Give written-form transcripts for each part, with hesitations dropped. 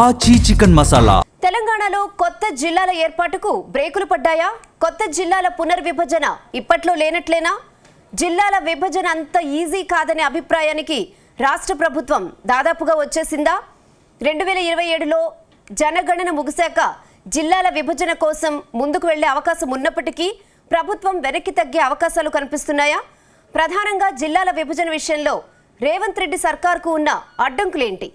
ఆచి చికెన్ మసాలా. తెలంగాణలో కొత్త జిల్లాల ఏర్పాటుకు బ్రేకులు పడ్డాయా? కొత్త జిల్లాల పునర్విభజన ఇప్పట్లో లేనట్లేనా? జిల్లాల విభజన అంత ఈజీ కాదనే అభిప్రాయానికి రాష్ట్ర ప్రభుత్వం దాదాపుగా వచ్చేసిందా? 2027లో జనగణన ముగిశాక జిల్లాల విభజన కోసం ముందుకు వెళ్లే అవకాశం ఉన్నప్పటికీ ప్రభుత్వం వెనక్కి తగ్గే అవకాశాలు కనిపిస్తున్నాయా? ప్రధానంగా జిల్లాల విభజన విషయంలో రేవంత్ రెడ్డి సర్కార్కు ఉన్న అడ్డంకులేంటి?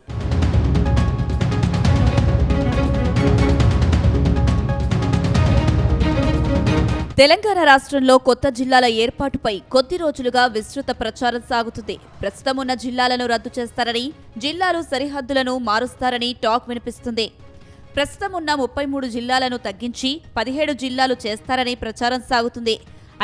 తెలంగాణ రాష్ట్రంలో కొత్త జిల్లాల ఏర్పాటుపై కొద్ది రోజులుగా విస్తృత ప్రచారం సాగుతుంది. ప్రస్తుతం ఉన్న జిల్లాలను రద్దు చేస్తారని, జిల్లాలు సరిహద్దులను మారుస్తారని టాక్ వినిపిస్తుంది. ప్రస్తుతం ఉన్న 33 జిల్లాలను తగ్గించి 17 జిల్లాలు చేస్తారని ప్రచారం సాగుతుంది.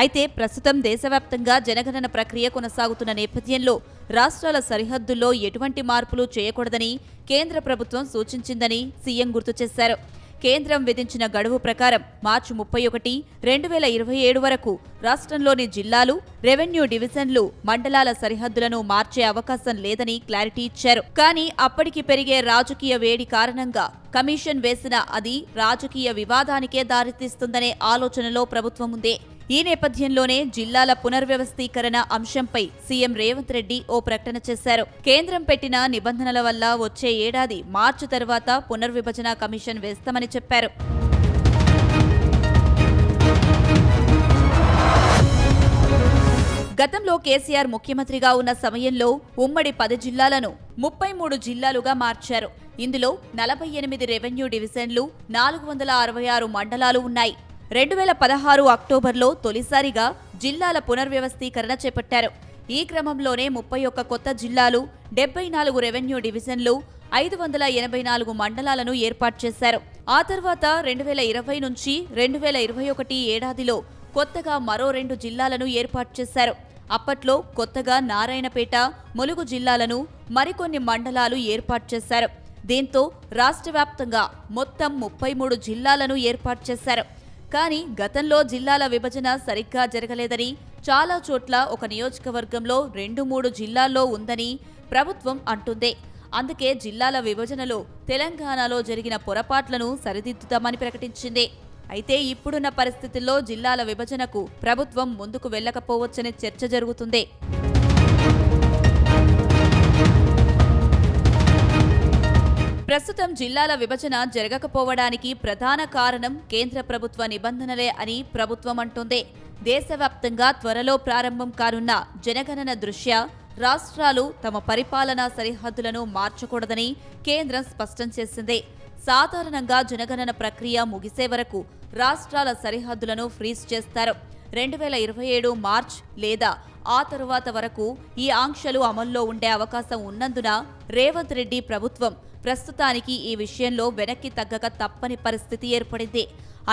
అయితే ప్రస్తుతం దేశవ్యాప్తంగా జనగణన ప్రక్రియ కొనసాగుతున్న నేపథ్యంలో రాష్ట్రాల సరిహద్దుల్లో ఎటువంటి మార్పులు చేయకూడదని కేంద్ర ప్రభుత్వం సూచించిందని సీఎం గుర్తు చేశారు. కేంద్రం విధించిన గడువు ప్రకారం మార్చి 31, 2027 వరకు రాష్ట్రంలోని జిల్లాలు, రెవెన్యూ డివిజన్లు, మండలాల సరిహద్దులను మార్చే అవకాశం లేదని క్లారిటీ ఇచ్చారు. కానీ అప్పటికి పెరిగే రాజకీయ వేడి కారణంగా కమిషన్ వేసిన అది రాజకీయ వివాదానికే దారితీస్తుందనే ఆలోచనలో ప్రభుత్వం ఉంది. ఈ నేపథ్యంలోనే జిల్లాల పునర్వ్యవస్థీకరణ అంశంపై సీఎం రేవంత్ రెడ్డి ఓ ప్రకటన చేశారు. కేంద్రం పెట్టిన నిబంధనల వల్ల వచ్చే ఏడాది మార్చి తర్వాత పునర్విభజన కమిషన్ వేస్తామని చెప్పారు. గతంలో కేసీఆర్ ముఖ్యమంత్రిగా ఉన్న సమయంలో ఉమ్మడి 10 జిల్లాలను 33 జిల్లాలుగా మార్చారు. ఇందులో 48 రెవెన్యూ డివిజన్లు, 466 మండలాలు ఉన్నాయి. 2016 అక్టోబర్లో తొలిసారిగా జిల్లాల పునర్వ్యవస్థీకరణ చేపట్టారు. ఈ క్రమంలోనే 31 కొత్త జిల్లాలు, 74 రెవెన్యూ డివిజన్లు, 584 మండలాలను ఏర్పాటు చేశారు. ఆ తర్వాత 2020 నుంచి 2021 ఏడాదిలో కొత్తగా మరో 2 జిల్లాలను ఏర్పాటు చేశారు. అప్పట్లో కొత్తగా నారాయణపేట, ములుగు జిల్లాలను, మరికొన్ని మండలాలు ఏర్పాటు చేశారు. దీంతో రాష్ట్ర వ్యాప్తంగా మొత్తం 33 జిల్లాలను ఏర్పాటు చేశారు. కానీ గతంలో జిల్లాల విభజన సరిగ్గా జరగలేదని, చాలా చోట్ల ఒక నియోజకవర్గంలో 2-3 జిల్లాల్లో ఉందని ప్రభుత్వం అంటుంది. అందుకే జిల్లాల విభజనలో తెలంగాణలో జరిగిన పొరపాట్లను సరిదిద్దుతామని ప్రకటించింది. అయితే ఇప్పుడున్న పరిస్థితుల్లో జిల్లాల విభజనకు ప్రభుత్వం ముందుకు వెళ్లకపోవచ్చనే చర్చ జరుగుతుంది. ప్రస్తుతం జిల్లాల విభజన జరగకపోవడానికి ప్రధాన కారణం కేంద్ర ప్రభుత్వ నిబంధనలే అని ప్రభుత్వం అంటోంది. దేశవ్యాప్తంగా త్వరలో ప్రారంభం కానున్న జనగణన దృష్ట్యా రాష్ట్రాలు తమ పరిపాలనా సరిహద్దులను మార్చకూడదని కేంద్రం స్పష్టం చేసింది. సాధారణంగా జనగణన ప్రక్రియ ముగిసే వరకు రాష్ట్రాల సరిహద్దులను ఫ్రీజ్ చేస్తారు. 2027 మార్చ్ లేదా ఆ తరువాత వరకు ఈ ఆంక్షలు అమల్లో ఉండే అవకాశం ఉన్నందున రేవంత్ రెడ్డి ప్రభుత్వం ప్రస్తుతానికి ఈ విషయంలో వెనక్కి తగ్గక తప్పని పరిస్థితి ఏర్పడింది.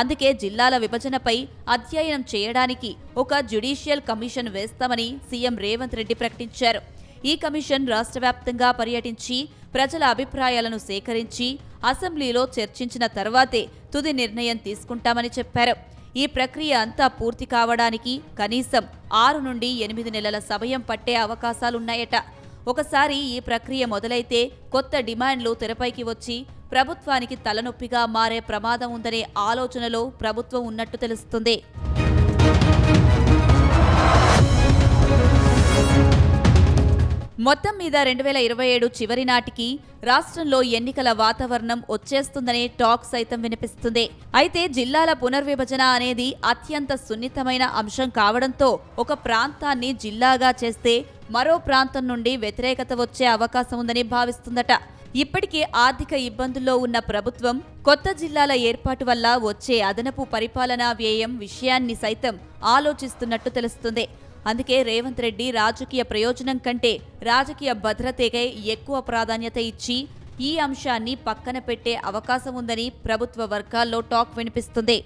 అందుకే జిల్లాల విభజనపై అధ్యయనం చేయడానికి ఒక జ్యుడిషియల్ కమిషన్ వేస్తామని సీఎం రేవంత్ రెడ్డి ప్రకటించారు. ఈ కమిషన్ రాష్ట్ర వ్యాప్తంగా పర్యటించి ప్రజల అభిప్రాయాలను సేకరించి అసెంబ్లీలో చర్చించిన తర్వాతే తుది నిర్ణయం తీసుకుంటామని చెప్పారు. ఈ ప్రక్రియ అంతా పూర్తి కావడానికి కనీసం 6 నుండి 8 నెలల సమయం పట్టే అవకాశాలున్నాయట. ఒకసారి ఈ ప్రక్రియ మొదలైతే కొత్త డిమాండ్లు తెరపైకి వచ్చి ప్రభుత్వానికి తలనొప్పిగా మారే ప్రమాదం ఉందనే ఆలోచనలో ప్రభుత్వం ఉన్నట్టు తెలుస్తుంది. మొత్తం మీద 2027 చివరి నాటికి రాష్ట్రంలో ఎన్నికల వాతావరణం వచ్చేస్తుందనే టాక్ సైతం వినిపిస్తుంది. అయితే జిల్లాల పునర్విభజన అనేది అత్యంత సున్నితమైన అంశం కావడంతో ఒక ప్రాంతాన్ని జిల్లాగా చేస్తే మరో ప్రాంతం నుండి వ్యతిరేకత వచ్చే అవకాశం ఉందని భావిస్తుందట. ఇప్పటికే ఆర్థిక ఇబ్బందుల్లో ఉన్న ప్రభుత్వం కొత్త జిల్లాల ఏర్పాటు వల్ల వచ్చే అదనపు పరిపాలనా వ్యయం విషయాన్ని సైతం ఆలోచిస్తున్నట్టు తెలుస్తుంది. అందుకే రేవంత్ రెడ్డి రాజకీయ ప్రయోజనం కంటే రాజకీయ భద్రతకే ఎక్కువ ప్రాధాన్యత ఇచ్చి ఈ అంశాన్ని పక్కన పెట్టే అవకాశం ఉందని ప్రభుత్వ వర్గాల్లో టాక్ వినిపిస్తుంది.